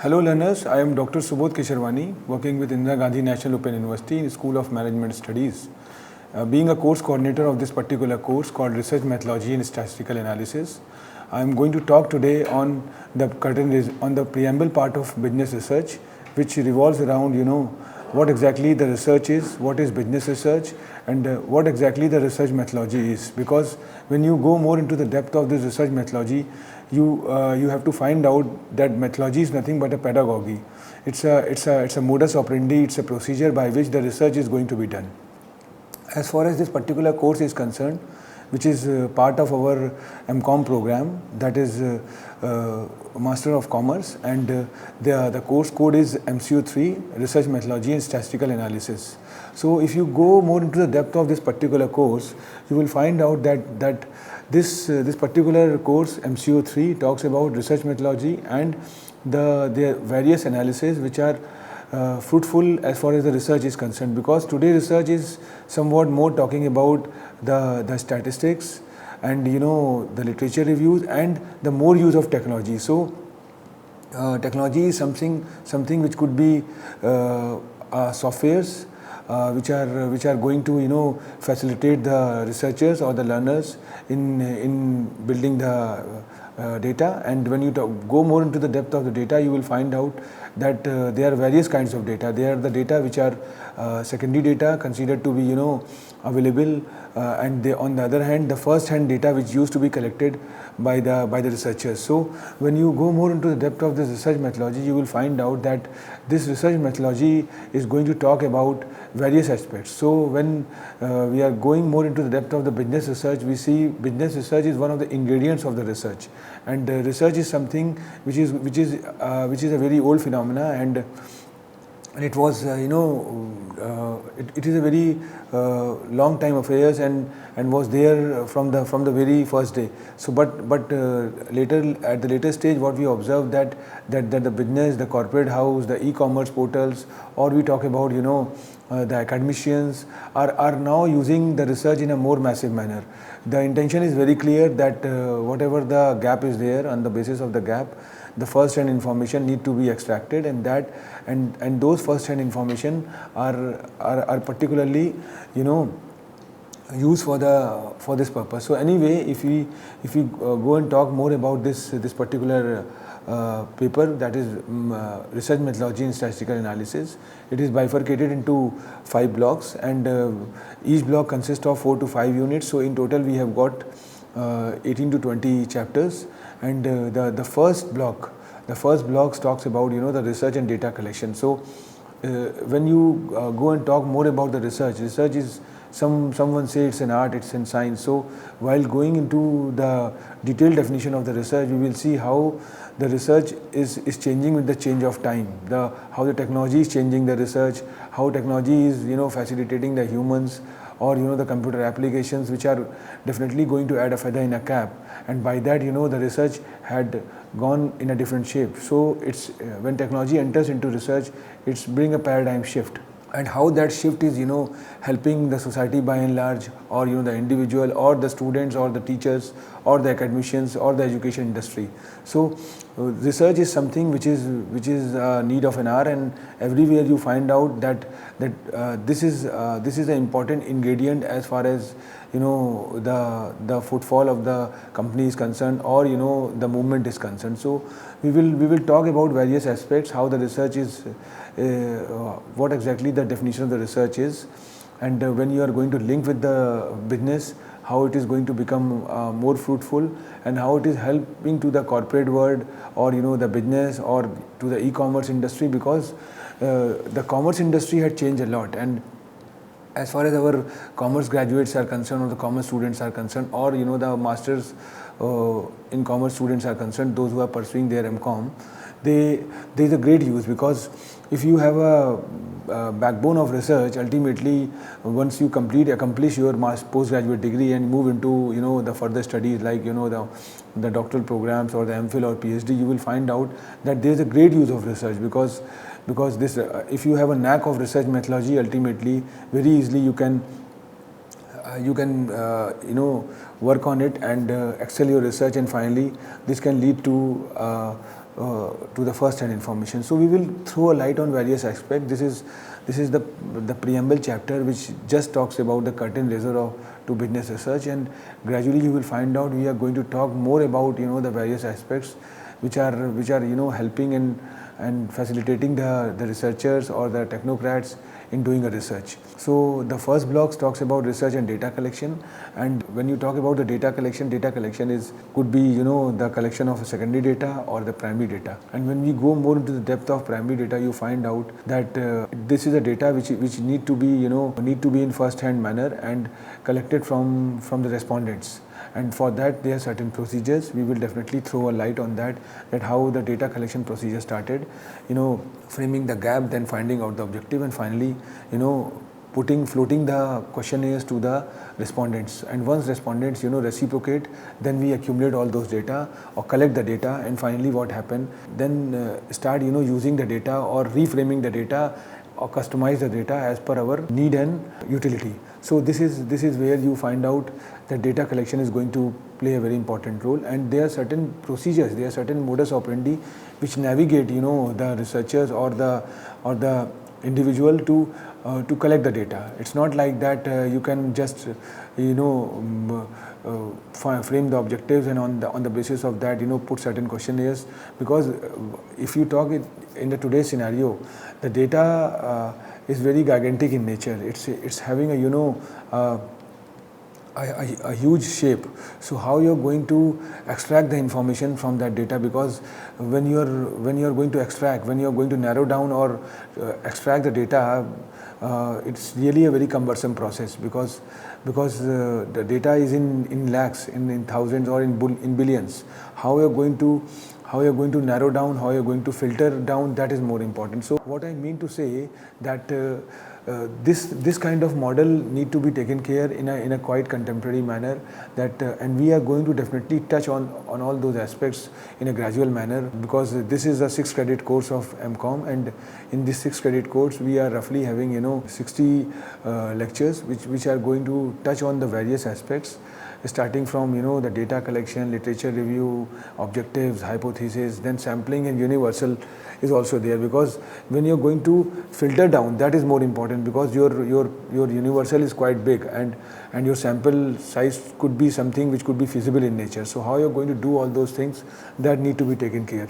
Hello learners, I am Dr. Subodh Kesharwani, working with Indira Gandhi National Open University in School of Management Studies. Being a course coordinator of this particular course called Research Methodology and Statistical Analysis, I am going to talk today on the preamble part of business research, which revolves around, what exactly the research is, what is business research, and what exactly the research methodology is. Because when you go more into the depth of this research methodology, you have to find out that methodology is nothing but a pedagogy. It's a modus operandi, it's a procedure by which the research is going to be done. As far as this particular course is concerned, which is part of our MCOM program, that is Master of Commerce, and the course code is MCO3, Research Methodology and Statistical Analysis. So if you go more into the depth of this particular course, you will find out that this particular course, MCO3, talks about research methodology and the various analyses which are fruitful as far as the research is concerned, because today research is somewhat more talking about the statistics and the literature reviews and the more use of technology. So technology is something which could be softwares which are going to facilitate the researchers or the learners in building the data. And when you go more into the depth of the data, you will find out that there are various kinds of data. There are the data which are secondary data, considered to be available, and on the other hand, the first hand data which used to be collected by the researchers. So when you go more into the depth of this research methodology, you will find out that this research methodology is going to talk about various aspects. So when we are going more into the depth of the business research, we see business research is one of the ingredients of the research, and research is something which is a very old phenomena, and it was it is a very long time affairs and was there from the very first day. So but later, at the later stage, what we observed that the business, the corporate house, the e-commerce portals, or we talk about the academicians are now using the research in a more massive manner. The intention is very clear that whatever the gap is there, on the basis of the gap, the first hand information need to be extracted, and those first hand information are particularly used for this purpose. So anyway, if we go and talk more about this particular paper, that is Research Methodology and Statistical Analysis, it is bifurcated into 5 blocks, and each block consists of 4 to 5 units. So in total we have got 18 to 20 chapters, and the first block talks about the research and data collection. So when you go and talk more about the research is someone say it's an art, it's in science. So while going into the detailed definition of the research, we will see how the research is changing with the change of time, how the technology is changing the research, how technology is facilitating the humans or the computer applications, which are definitely going to add a feather in a cap, and by that the research had gone in a different shape. So it's when technology enters into research, it's bring a paradigm shift, and how that shift is helping the society by and large, or the individual, or the students, or the teachers, or the academicians, or the education industry. So research is something which is need of an hour, and everywhere you find out that this is an important ingredient as far as the footfall of the company is concerned, or the movement is concerned. So we will talk about various aspects, how the research is, what exactly the definition of the research is, and when you are going to link with the business, how it is going to become more fruitful, and how it is helping to the corporate world, or the business, or to the e-commerce industry, because the commerce industry had changed a lot. And as far as our commerce graduates are concerned, or the commerce students are concerned, or the masters in commerce students are concerned, those who are pursuing their MCOM, there is a great use, because if you have a backbone of research, ultimately once you accomplish your postgraduate degree and move into the further studies, like the doctoral programs or the MPhil or PhD, you will find out that there is a great use of research, because this if you have a knack of research methodology, ultimately very easily you can work on it and excel your research, and finally this can lead to to the first-hand information. So we will throw a light on various aspects. This is the preamble chapter, which just talks about the curtain raiser to business research, and gradually you will find out we are going to talk more about the various aspects which are helping and facilitating the researchers or the technocrats in doing a research. So the first block talks about research and data collection, and when you talk about the data collection could be the collection of secondary data or the primary data. And when we go more into the depth of primary data, you find out that this is a data which need to be in first hand manner and collected from the respondents. And for that there are certain procedures. We will definitely throw a light on that how the data collection procedure started, framing the gap, then finding out the objective, and finally floating the questionnaires to the respondents. And once respondents reciprocate, then we accumulate all those data or collect the data, and finally what happened, then start using the data or reframing the data or customize the data as per our need and utility. So this is where you find out that data collection is going to play a very important role, and there are certain procedures, there are certain modus operandi which navigate the researchers or the individual to collect the data. It's not like that you can just frame the objectives and on the basis of that put certain questionnaires, because if you talk in the today's scenario, the data is very gigantic in nature. It's having a huge shape. So how you're going to extract the information from that data, because when you're going to narrow down or extract the data, it's really a very cumbersome process, because the data is in lakhs, in thousands, or in billions. How you're going to narrow down, how you're going to filter down, that is more important. So what I mean to say that this kind of model need to be taken care in a quite contemporary manner, that and we are going to definitely touch on all those aspects in a gradual manner, because this is a 6 credit course of MCOM, and in this 6 credit course we are roughly having 60 lectures which are going to touch on the various aspects, starting from the data collection, literature review, objectives, hypothesis, then sampling and universal is also there, because when you're going to filter down, that is more important, because your universal is quite big, and your sample size could be something which could be feasible in nature. So how you're going to do all those things, that need to be taken care.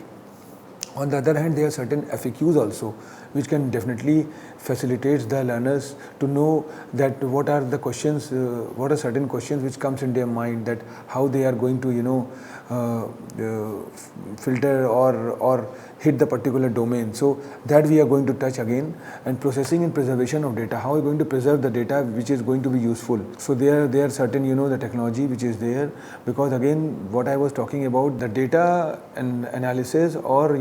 On the other hand, there are certain FAQs also, which can definitely facilitate the learners to know that what are the questions, what are certain questions which comes in their mind, that how they are going to filter or hit the particular domain. So that we are going to touch again. And processing and preservation of data, how are you going to preserve the data which is going to be useful. So there are certain the technology which is there, because again what I was talking about, the data and analysis, or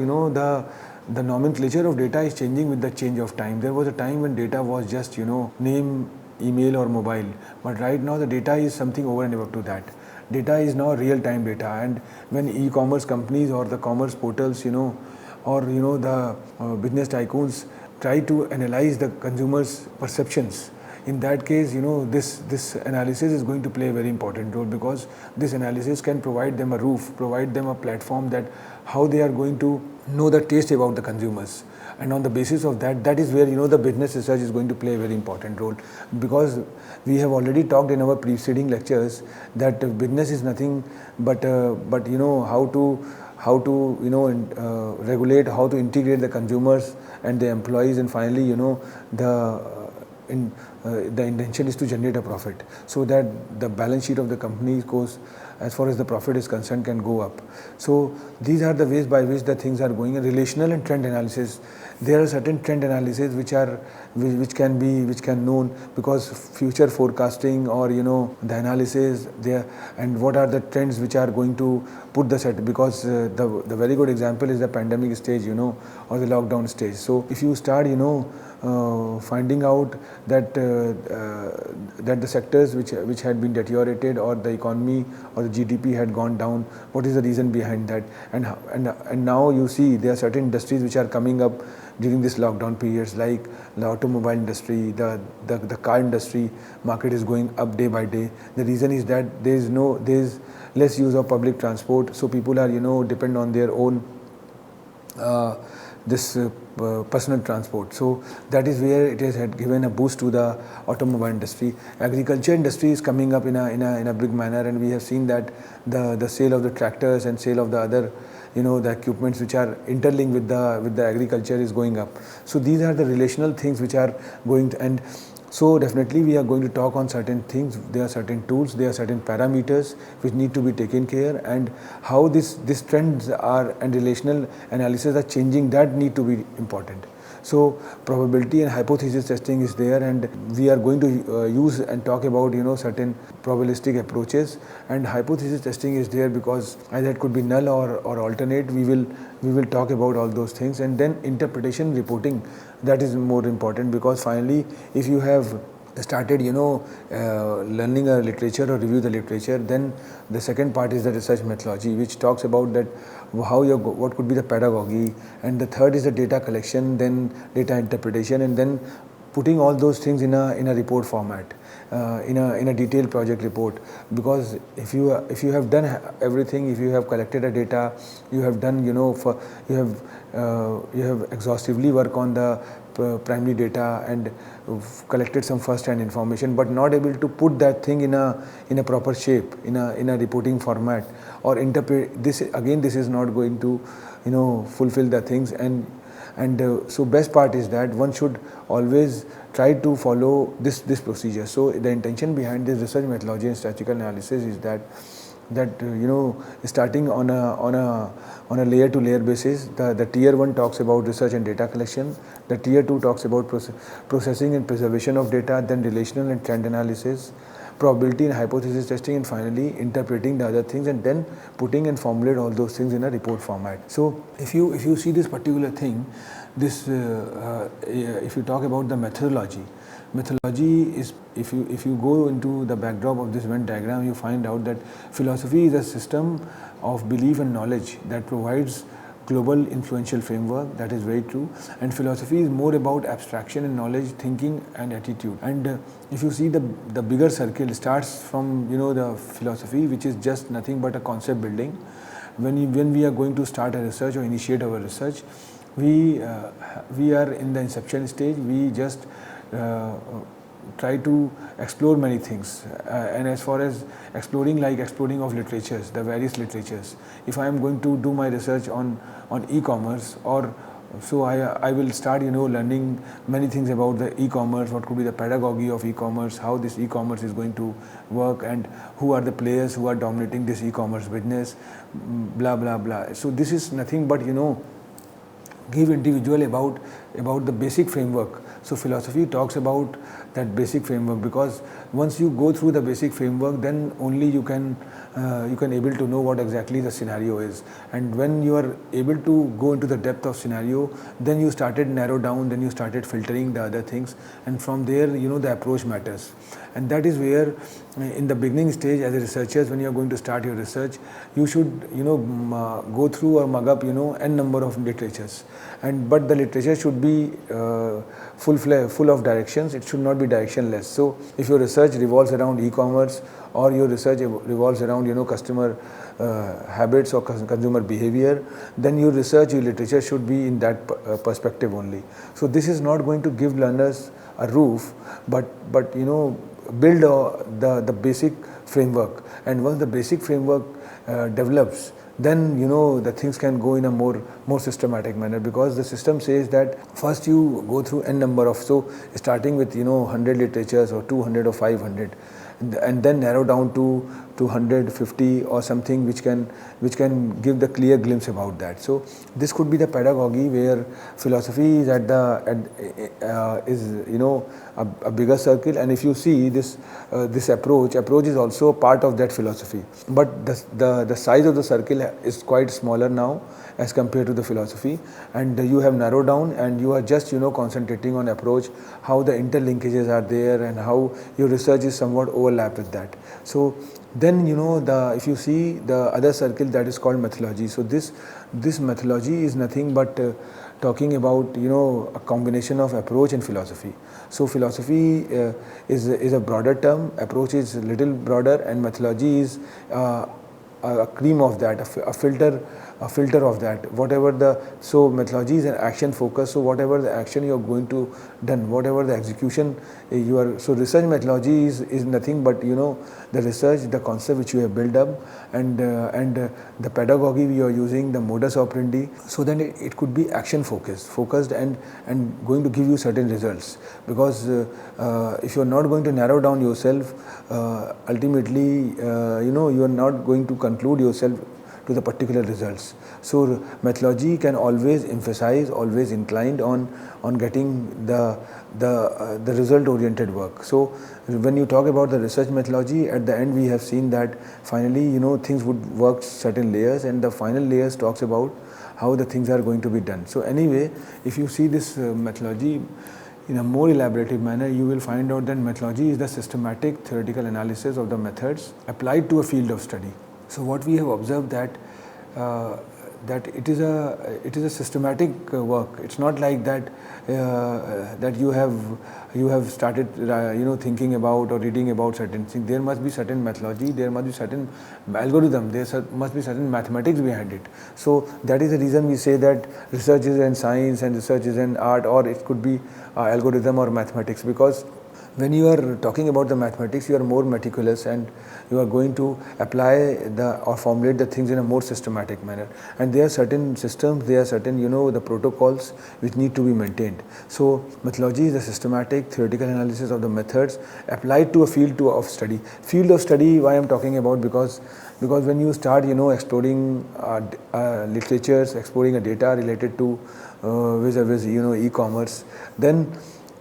the nomenclature of data is changing with the change of time. There was a time when data was just name, email or mobile, but right now the data is something over and above to that. Data is now real-time data, and when e-commerce companies or the commerce portals or the business tycoons try to analyze the consumers' perceptions, in that case this analysis is going to play a very important role, because this analysis can provide them a roof, provide them a platform, that how they are going to know the taste about the consumers. And on the basis of that is where the business research is going to play a very important role, because we have already talked in our preceding lectures that business is nothing but how to regulate, how to integrate the consumers and the employees, and finally the intention is to generate a profit, so that the balance sheet of the company goes, as far as the profit is concerned, can go up. So these are the ways by which the things are going. And relational and trend analysis, there are certain trend analysis which can known, because future forecasting or the analysis there, and what are the trends which are going to put the set, because the very good example is the pandemic stage or the lockdown stage. So if you start finding out that the sectors which had been deteriorated, or the economy or the GDP had gone down, what is the reason behind that, and now you see there are certain industries which are coming up during this lockdown periods, like the automobile industry, the car industry market is going up day by day. The reason is that there is less use of public transport, so people are depend on their own this personal transport. So that is where it has had given a boost to the automobile industry. Agriculture industry is coming up in a big manner, and we have seen that the sale of the tractors and sale of the other, the equipments which are interlinked with the agriculture is going up. So these are the relational things which are going to, and so definitely we are going to talk on certain things. There are certain tools, there are certain parameters which need to be taken care, and how this trends are and relational analysis are changing, that need to be important. So probability and hypothesis testing is there, and we are going to use and talk about certain probabilistic approaches. And hypothesis testing is there because either it could be null or alternate. We will talk about all those things. And then interpretation reporting, that is more important, because finally if you have started learning a literature or review the literature, then the second part is the research methodology, which talks about that what could be the pedagogy, and the third is the data collection, then data interpretation, and then putting all those things in a report format, in a detailed project report. Because if you have done everything, if you have collected a data, you have done you have exhaustively worked on the primary data and collected some first-hand information, but not able to put that thing in a proper shape, in a reporting format, or interpret this again, this is not going to fulfill the things. And so best part is that one should always try to follow this procedure. So the intention behind this research methodology and statistical analysis is that starting on a layer to layer basis. The tier 1 talks about research and data collection, the tier 2 talks about processing and preservation of data, then relational and trend analysis, probability and hypothesis testing, and finally interpreting the other things, and then putting and formulate all those things in a report format. So if you see this particular thing, this if you talk about the methodology is, if you go into the backdrop of this Venn diagram, you find out that philosophy is a system of belief and knowledge that provides global influential framework. That is very true. And philosophy is more about abstraction and knowledge, thinking and attitude. And if you see the bigger circle starts from the philosophy, which is just nothing but a concept building. When we are going to start a research or initiate our research, we are in the inception stage. We just try to explore many things, and as far as exploring of literatures, the various literatures. If I am going to do my research on e-commerce, or so I will start learning many things about the e-commerce, what could be the pedagogy of e-commerce, how this e-commerce is going to work, and who are the players who are dominating this e-commerce business, blah blah blah. So this is nothing but give individual about the basic framework. So philosophy talks about that basic framework, because once you go through the basic framework, then only you can able to know what exactly the scenario is. And when you are able to go into the depth of scenario, then you started narrow down, then you started filtering the other things, and from there the approach matters. And that is where in the beginning stage, as a researchers, when you are going to start your research, you should go through or mug up n number of literatures, but the literature should be full of directions. It should not be directionless. So if your research revolves around e-commerce, or your research revolves around customer habits or consumer behavior, then your literature should be in that perspective only. So this is not going to give learners a roof, but build the basic framework. And once the basic framework develops, then the things can go in a more systematic manner, because the system says that first you go through n number of, so starting with 100 literatures or 200 or 500, and then narrow down to 150 or something which can give the clear glimpse about that. So this could be the pedagogy, where philosophy is a bigger circle. And if you see this approach is also part of that philosophy, but the size of the circle is quite smaller now as compared to the philosophy, and you have narrowed down, and you are just concentrating on approach, how the interlinkages are there, and how your research is somewhat overlapped with that. So then if you see the other circle, that is called methodology. So this methodology is nothing but talking about a combination of approach and philosophy. So philosophy is a broader term, approach is a little broader, and methodology is a cream of that, a filter a filter of that. Whatever the, so methodology is an action focus, so whatever the action you are going to done, whatever the execution you are, so research methodology is nothing but the research, the concept which you have built up, and the pedagogy you are using, the modus operandi, so then it could be action focused and going to give you certain results. Because if you are not going to narrow down yourself, ultimately you are not going to conclude yourself to the particular results. So methodology can always emphasize, always inclined on getting the result oriented work. So when you talk about the research methodology, at the end we have seen that finally things would work certain layers, and the final layers talks about how the things are going to be done. So anyway, if you see this methodology in a more elaborative manner, you will find out that methodology is the systematic theoretical analysis of the methods applied to a field of study. So what we have observed that it is a systematic work. It's not like that that you have started thinking about or reading about certain things. There must be certain methodology, there must be certain algorithm, there must be certain mathematics behind it. So that is the reason we say that research is in science and research is in art, or it could be algorithm or mathematics, because when you are talking about the mathematics, you are more meticulous and you are going to apply or formulate the things in a more systematic manner. And there are certain systems, there are certain the protocols which need to be maintained. So methodology is the systematic theoretical analysis of the methods applied to a field of study. Field of study, why I am talking about, because when you start exploring literatures, exploring a data related to vis-a-vis e-commerce, then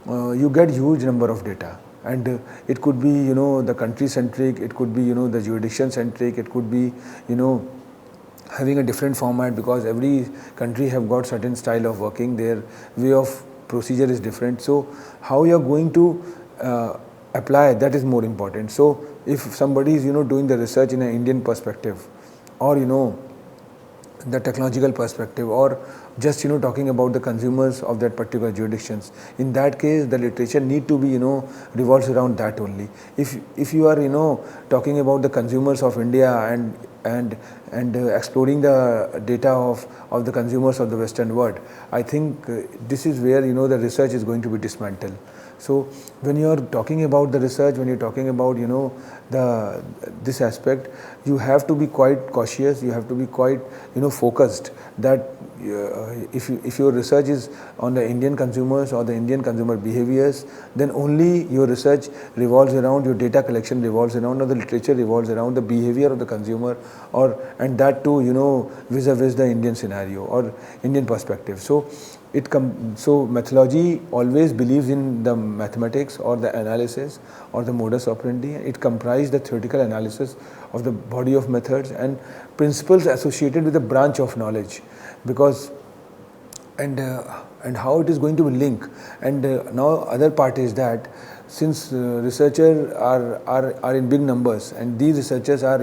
you get huge number of data, and it could be the country centric, it could be the jurisdiction centric, it could be having a different format, because every country have got certain style of working, their way of procedure is different. So how you are going to apply, that is more important. So if somebody is doing the research in an Indian perspective, or the technological perspective, or just talking about the consumers of that particular jurisdictions, in that case the literature need to be revolves around that only. If you are talking about the consumers of India and exploring the data of the consumers of the Western world, I think this is where the research is going to be dismantled. So when you are talking about the research, when you are talking about this aspect, you have to be quite cautious, you have to be quite focused, that if your research is on the Indian consumers or the Indian consumer behaviors, then only your research revolves around, your data collection revolves around, or the literature revolves around the behavior of the consumer, and that too vis-a-vis the Indian scenario or Indian perspective. So so methodology always believes in the mathematics or the analysis or the modus operandi. It comprises the theoretical analysis of the body of methods and principles associated with the branch of knowledge, because and how it is going to be linked. And now other part is that since researchers are in big numbers, and these researchers are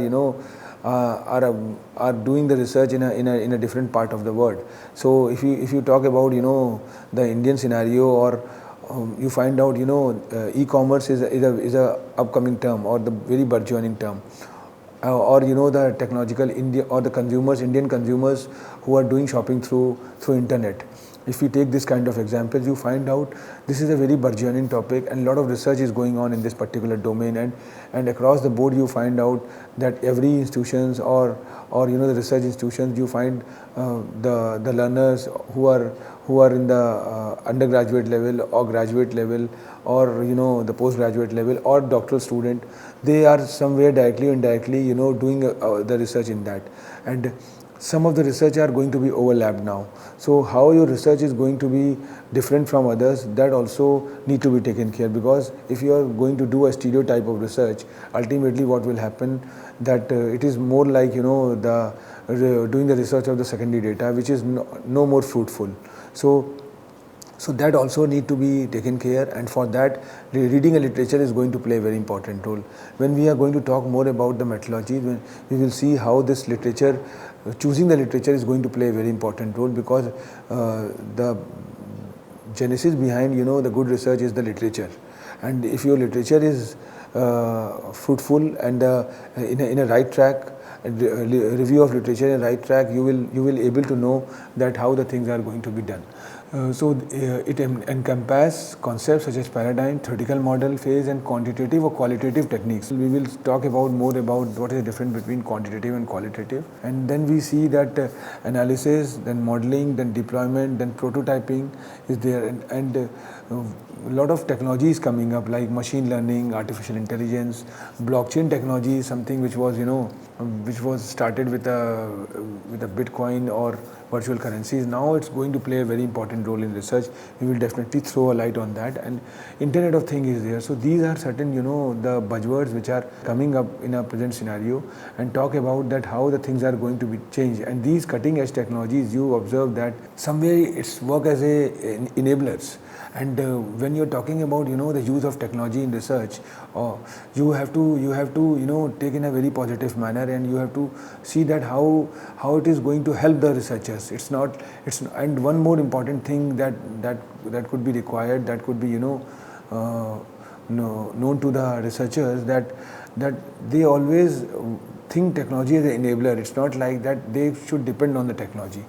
are doing the research in a different part of the world. So if you talk about the Indian scenario, or you find out e-commerce is a upcoming term, or the very burgeoning term, or the technological India, or the consumers, Indian consumers who are doing shopping through internet. If you take this kind of examples, you find out this is a very burgeoning topic, and a lot of research is going on in this particular domain, and across the board you find out that every institutions or the research institutions, you find the learners who are in the undergraduate level or graduate level, or the postgraduate level or doctoral student, they are somewhere directly or indirectly doing the research in that. And some of the research are going to be overlapped now. So how your research is going to be different from others, that also need to be taken care, because if you are going to do a stereotype of research, ultimately what will happen, that it is more like doing the research of the secondary data, which is no more fruitful. So that also need to be taken care, and for that reading a literature is going to play a very important role. When we are going to talk more about the methodology, we will see how this literature, choosing the literature is going to play a very important role, because the genesis behind the good research is the literature. And if your literature is fruitful and in a right track, review of literature in the right track, you will able to know that how the things are going to be done. It encompasses concepts such as paradigm, theoretical model phase, and quantitative or qualitative techniques. We will talk about more about what is the difference between quantitative and qualitative, and then we see that analysis, then modeling, then deployment, then prototyping is there, and a lot of technology is coming up like machine learning, artificial intelligence, blockchain technology is something which was which was started with a Bitcoin or virtual currencies. Now it's going to play a very important role in research. We will definitely throw a light on that, and Internet of Things is there. So these are certain the buzzwords which are coming up in a present scenario, and talk about that how the things are going to be changed. And these cutting edge technologies, you observe that somewhere it's work as enablers. And when you're talking about the use of technology in research, you have to take in a very positive manner, and you have to see that how it is going to help the researchers. And one more important thing that could be required, that could be known to the researchers, that they always think technology as an enabler. It's not like that they should depend on the technology,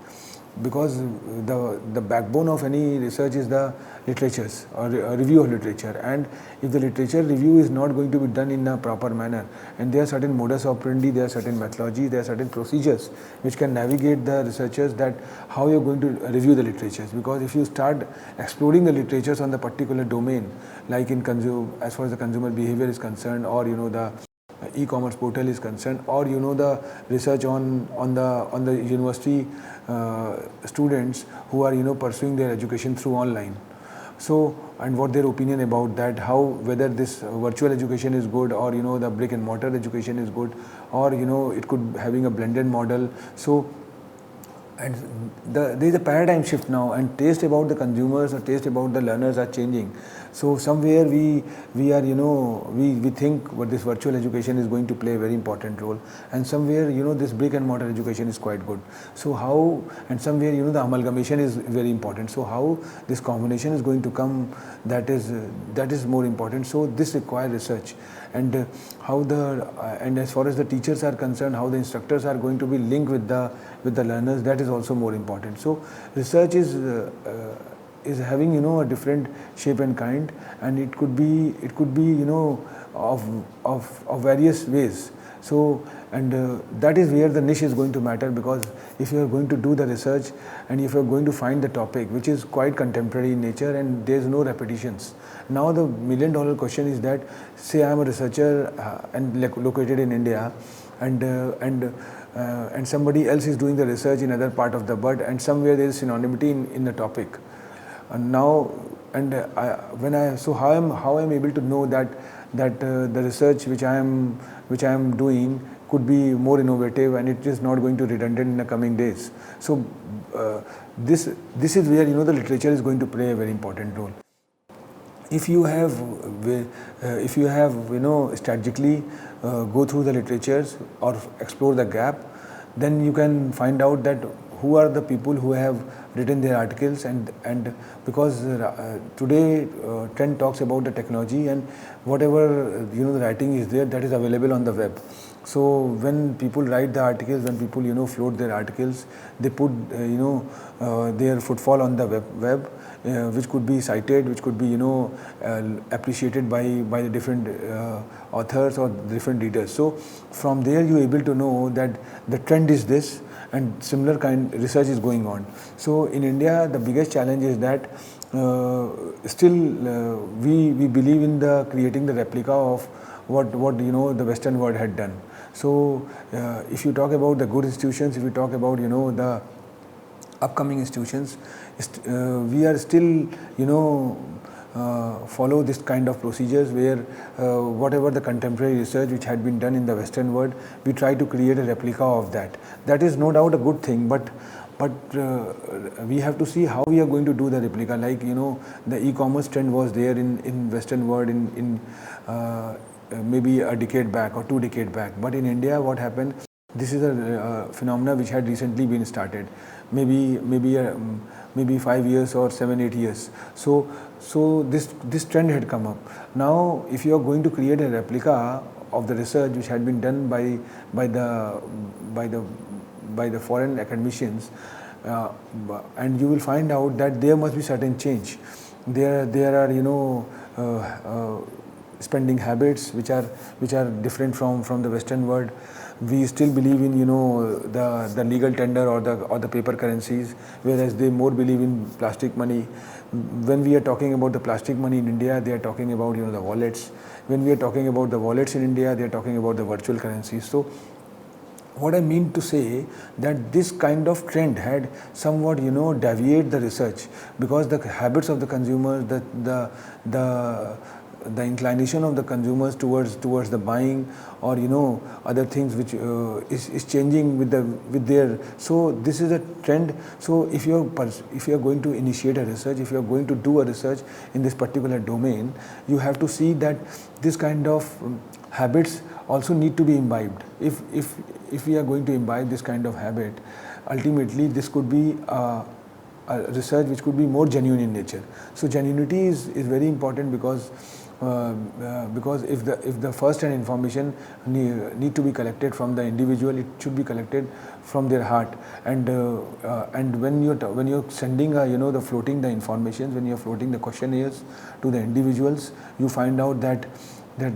because the backbone of any research is the literatures or a review of literature. And if the literature review is not going to be done in a proper manner, and there are certain modus operandi, there are certain methodologies, there are certain procedures which can navigate the researchers, that how you're going to review the literatures. Because if you start exploring the literatures on the particular domain, like as far as the consumer behavior is concerned, or the e-commerce portal is concerned, or the research on the university students who are pursuing their education through online. So, and what their opinion about that, whether this virtual education is good, or the brick and mortar education is good, or it could having a blended model. So, and there is a paradigm shift now, and taste about the consumers or taste about the learners are changing. So somewhere we think what this virtual education is going to play a very important role, and somewhere this brick and mortar education is quite good. So and somewhere the amalgamation is very important. So how this combination is going to come, that is more important. So this requires research, and and as far as the teachers are concerned, how the instructors are going to be linked with the learners, that is also more important. So research is having a different shape and kind, and it could be of various ways. So, and that is where the niche is going to matter, because if you are going to do the research, and if you are going to find the topic which is quite contemporary in nature and there is no repetitions. Now the $1,000,000 question is that, say I am a researcher and located in India, and somebody else is doing the research in other part of the world, and somewhere there is synonymity in the topic. And now, so how I am able to know that the research which I am doing could be more innovative, and it is not going to redundant in the coming days. So this is where the literature is going to play a very important role. If you have strategically go through the literatures or explore the gap, then you can find out that who are the people who have written their articles, and because today trend talks about the technology, and whatever the writing is there, that is available on the web. So when people write the articles, when people float their articles, they put their footfall on the web, which could be cited, which could be appreciated by the different authors or different readers. So from there you are able to know that the trend is this, and similar kind research is going on. So in India, the biggest challenge is that still we believe in the creating the replica of what the Western world had done. So if you talk about the good institutions, if you talk about the upcoming institutions, we are still follow this kind of procedures where whatever the contemporary research which had been done in the Western world, we try to create a replica of that. That is no doubt a good thing, but we have to see how we are going to do the replica. Like the e-commerce trend was there in Western world in maybe a decade back or 2 decades back, but in India what happened, this is a phenomena which had recently been started, maybe 5 years or 7-8 years. So this trend had come up. Now if you are going to create a replica of the research which had been done by the by the by the foreign academicians, and you will find out that there must be certain change. There are spending habits which are different from the Western world. We still believe in the legal tender or the paper currencies, whereas they more believe in plastic money. When we are talking about the plastic money in India, they are talking about the wallets. When we are talking about the wallets in India, they are talking about the virtual currencies. So what I mean to say that this kind of trend had somewhat deviate the research, because the habits of the consumers, the inclination of the consumers towards the buying or other things which is changing with their. So this is a trend. So if you are going to initiate a research, if you are going to do a research in this particular domain, you have to see that this kind of habits also need to be imbibed. If we are going to imbibe this kind of habit, ultimately this could be a research which could be more genuine in nature. So genuinity is very important, because if the first-hand information need to be collected from the individual, it should be collected from their heart. And when you're sending the floating the information, when you're floating the questionnaires to the individuals, you find out that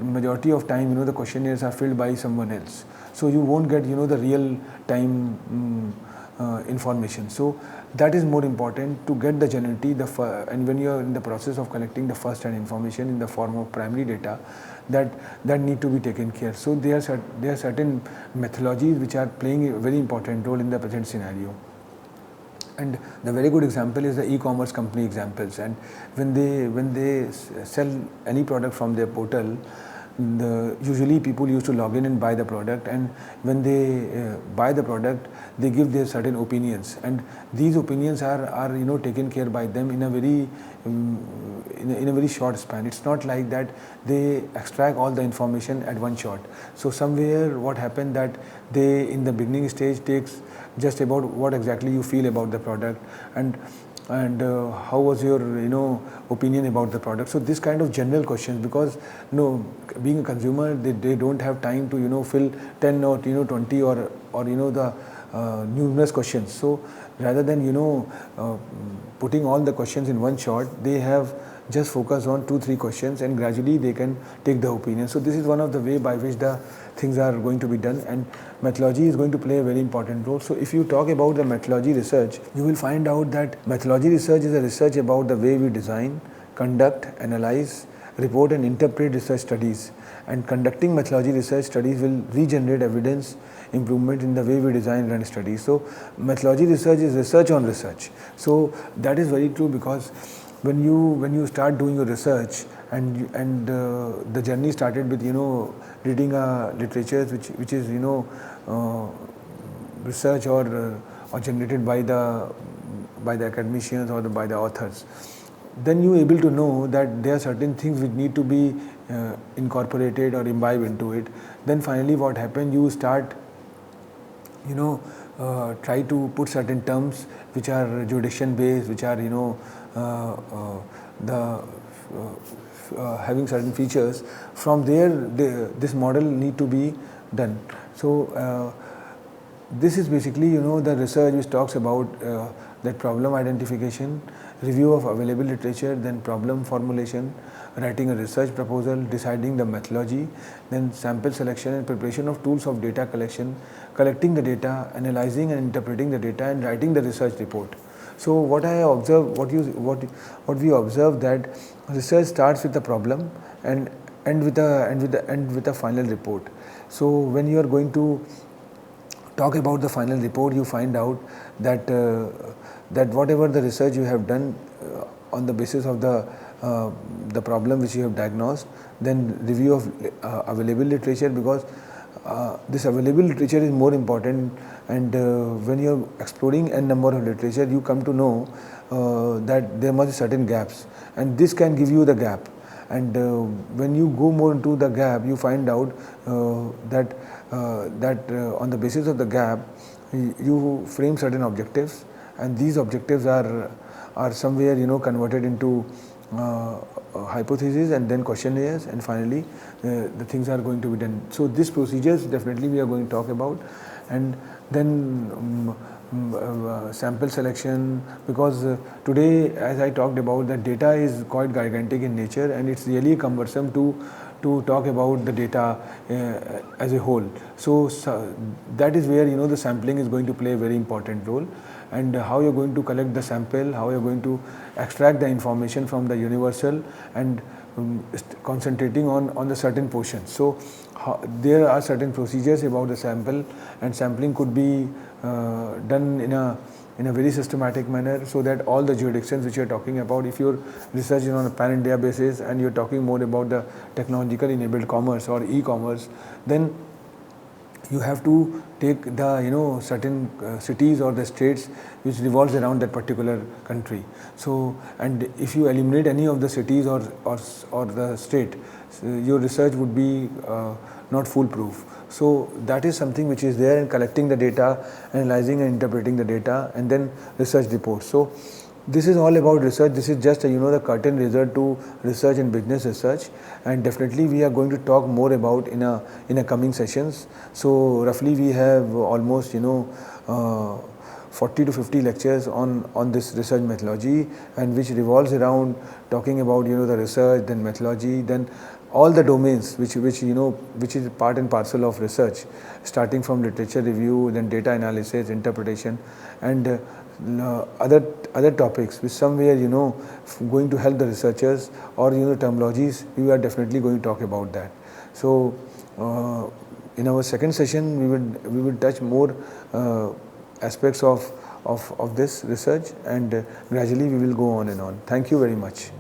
majority of time the questionnaires are filled by someone else. So you won't get the real time information. So that is more important to get the genuinity. And when you are in the process of collecting the first-hand information in the form of primary data, that need to be taken care. So there are certain methodologies which are playing a very important role in the present scenario. And the very good example is the e-commerce company examples. And when they sell any product from their portal, usually people used to log in and buy the product, and when they buy the product, they give their certain opinions, and these opinions are taken care by them in a very in a very short span. It's not like that they extract all the information at one shot. So somewhere what happened that they in the beginning stage takes just about what exactly you feel about the product, and how was your opinion about the product. So this kind of general questions, because being a consumer, they don't have time to fill 10 or 20 or the numerous questions. So rather than putting all the questions in one shot, they have just focus on 2-3 questions, and gradually they can take the opinion. So this is one of the way by which the things are going to be done, and methodology is going to play a very important role. So if you talk about the methodology research, you will find out that methodology research is a research about the way we design, conduct, analyze, report and interpret research studies. And conducting methodology research studies will regenerate evidence improvement in the way we design and run studies. So methodology research is research on research. So that is very true, because when you start doing your research, and the journey started with reading literature which is research or generated by the academicians or by the authors, then you are able to know that there are certain things which need to be incorporated or imbibe into it. Then finally what happened, you start try to put certain terms which are jurisdiction based, which are having certain features. From there this model need to be done. So this is basically the research which talks about that problem identification, review of available literature, then problem formulation, writing a research proposal, deciding the methodology, then sample selection and preparation of tools of data collection, collecting the data, analyzing and interpreting the data, and writing the research report. So what I observe, what we observe, that research starts with the problem and end with a final report. So when you are going to talk about the final report, you find out that that whatever the research you have done on the basis of the problem which you have diagnosed, then review of available literature, because this available literature is more important. And when you are exploring n number of literature, you come to know that there must be certain gaps, and this can give you the gap. And when you go more into the gap, you find out that on the basis of the gap, you frame certain objectives, and these objectives are somewhere converted into hypothesis and then questionnaires, and finally the things are going to be done. So these procedures definitely we are going to talk about, and then sample selection, because today, as I talked about, the data is quite gigantic in nature, and it's really cumbersome to talk about the data as a whole. So that is where the sampling is going to play a very important role, and how you're going to collect the sample, how you're going to extract the information from the universal, and concentrating on the certain portions. So there are certain procedures about the sample, and sampling could be done in a very systematic manner, so that all the jurisdictions which you're talking about, if your research is on a pan-India basis and you're talking more about the technological enabled commerce or e-commerce, then you have to take the certain cities or the states which revolves around that particular country. So, and if you eliminate any of the cities or the state, your research would be not foolproof. So that is something which is there in collecting the data, analyzing and interpreting the data, and then research reports. So this is all about research. This is just the curtain raiser to research and business research, and definitely we are going to talk more about in a coming sessions. So roughly we have almost 40 to 50 lectures on this research methodology, and which revolves around talking about the research, then methodology, then all the domains which is part and parcel of research, starting from literature review, then data analysis, interpretation, and other topics which somewhere going to help the researchers, or terminologies. We are definitely going to talk about that. So in our second session we will touch more aspects of this research, and gradually we will go on and on. Thank you very much.